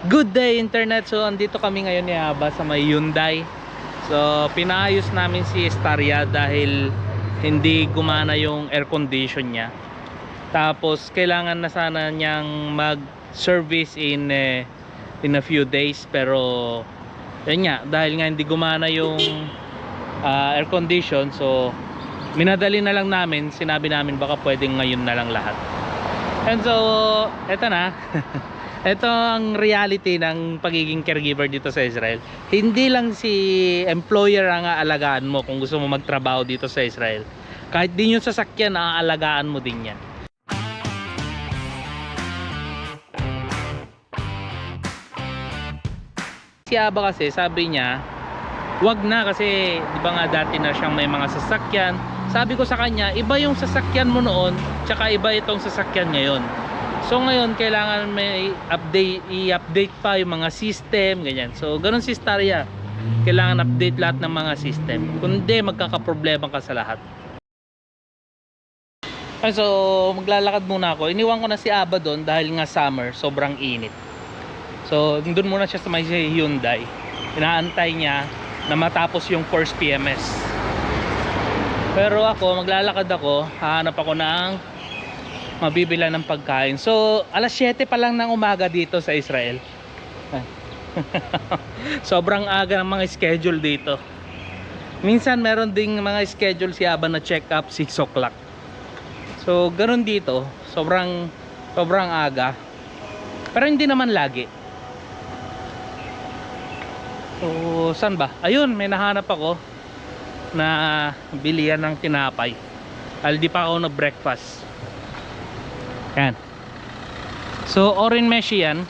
Good day internet. So andito kami ngayon ni Aba sa may Hyundai. So pinaayos namin si Staria dahil hindi gumana yung air condition niya. Tapos kailangan na sana niyang mag-service in a few days, pero yun nga, dahil nga hindi gumana yung air condition, so minadali na lang namin. Sinabi namin baka pwedeng ngayon na lang lahat. And so eto na. Ito ang reality ng pagiging caregiver dito sa Israel. Hindi lang si employer ang aalagaan mo kung gusto mo magtrabaho dito sa Israel. Kahit din yung sasakyan, aalagaan mo din yan. Si Aba kasi, sabi niya, wag na kasi di ba nga dati na siyang may mga sasakyan. Sabi ko sa kanya, iba yung sasakyan mo noon, tsaka iba itong sasakyan ngayon. So ngayon kailangan may i-update pa yung mga system, ganyan. So ganun si Staria. Kailangan update lahat ng mga system. Kundi magkakaproblema ka sa lahat. So maglalakad muna ako. Iniwan ko na si Aba doon dahil nga summer, sobrang init. So doon muna siya sa may Hyundai. Inaantay niya na matapos yung first PMS. Pero ako, maglalakad ako, hahanap ako ng mabibila ng pagkain. So alas 7 pa lang ng umaga dito sa Israel. Sobrang aga ng mga schedule dito. Minsan meron ding mga schedule si Aba na check up 6 o'clock. So ganun dito, sobrang aga. Pero hindi naman lagi. So saan ba? Ayun, may nahanap ako na bilihan ng tinapay. Di pa ako na breakfast. Yan. So Oren Mesh yan.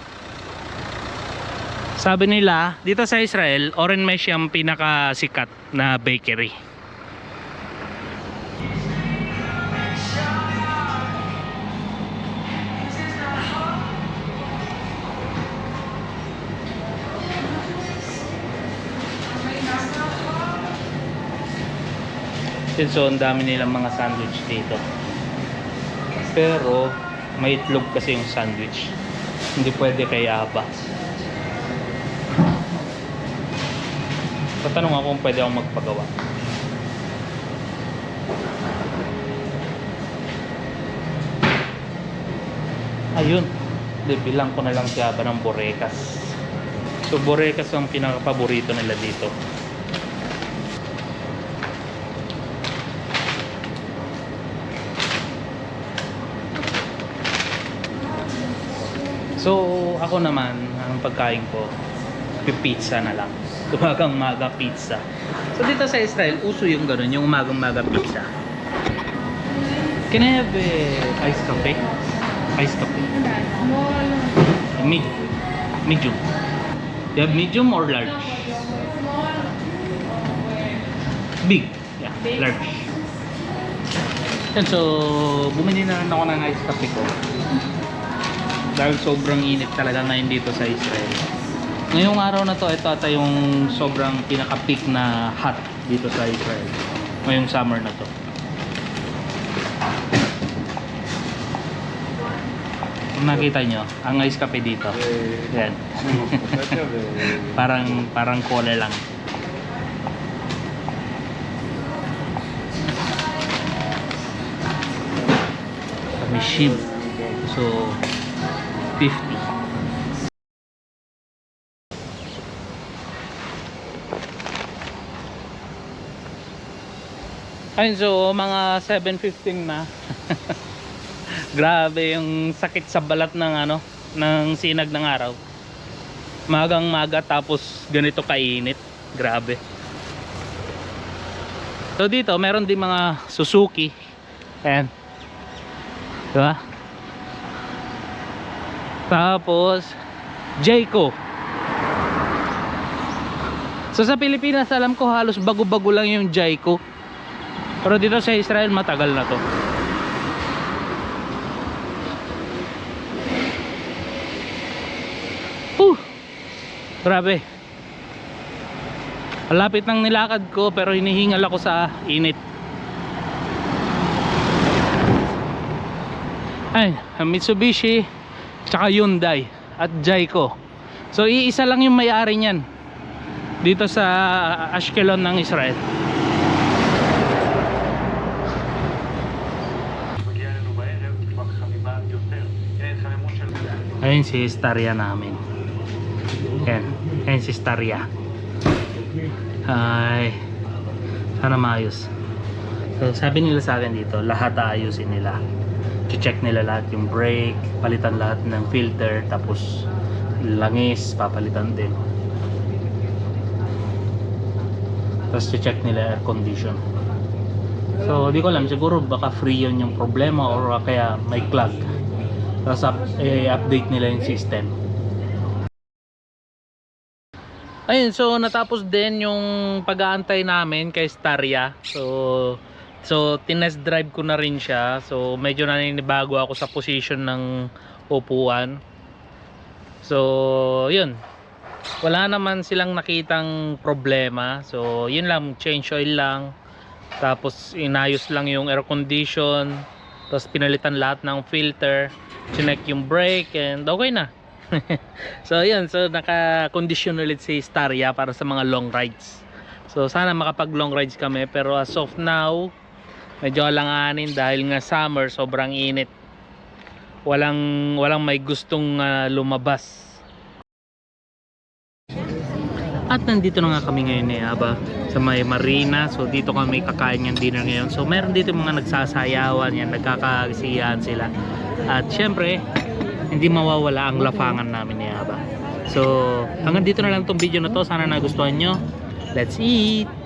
Sabi nila dito sa Israel, Oren Mesh yung pinakasikat na bakery. So ang dami nilang mga sandwich dito. Pero may itlog kasi yung sandwich. Hindi pwede kay Aba. Tatanong ako kung pwede akong magpagawa. Ayun. Bilang ko na lang si Aba ng borekas. So borekas ang pinaka-paborito nila dito. So ako naman, ang pagkain ko, pizza na lang. Umagang-maga pizza. So dito sa Israel, uso yung gano'n, yung umagang-maga pizza. Can I have iced coffee? Iced coffee. Medium. You have medium or large? Big. Yeah, large. And so, bumili na rin ako ng iced coffee ko. Dahil sobrang init talaga ngayon dito sa Israel. Ngayong araw na to, ito ata yung sobrang pinaka-peak na hot dito sa Israel. Ngayong summer na to. Kung nakita nyo, ang ice cafe dito. Yan. parang cola lang. Kami shib. So 50. Ayun, so mga 7:15 na. Grabe yung sakit sa balat ng ng sinag ng araw. Magang maga tapos ganito kainit. Grabe. So dito meron din mga Suzuki. Ayan. Diba? Tapos Jayco. So sa Pilipinas alam ko halos bago-bago lang yung Jayco. Pero dito sa Israel matagal na to. Grabe. Malapit ng nilakad ko pero hinihingal ako sa init. Ay, Mitsubishi tsaka Hyundai at Jayco. So iisa lang yung may-ari niyan dito sa Ashkelon ng Israel. Ayun si Staria namin. Ayun si Staria. Ay, sana maayos. So sabi nila sa akin dito, lahat aayusin nila. Check nila lahat yung brake, palitan lahat ng filter, tapos langis papalitan din. Tapos check nila air condition. So di ko alam, siguro baka free yun yung problema or kaya may clog. Tapos update nila yung system. Ayun, so natapos din yung pag-aantay namin kay Staria. So tinest drive ko na rin siya. So medyo naninibago ako sa position ng upuan. So yun, wala naman silang nakitang problema. So yun lang, change oil lang, tapos inayos lang yung air condition, tapos pinalitan lahat ng filter, chinek yung brake, and okay na. So yun, so naka-condition ulit si Staria para sa mga long rides. So sana makapag long rides kami, pero as of now medyo alanganin dahil nga summer, sobrang init. Walang may gustong lumabas. At nandito na nga kami ngayon ni Aba sa may marina. So dito kami kakain yung dinner ngayon. So meron dito mga nagsasayawan yan, nagkakasiyahan sila. At syempre hindi mawawala ang lafangan namin ni Aba. So hanggang dito na lang tong video na to. Sana nagustuhan nyo. Let's eat!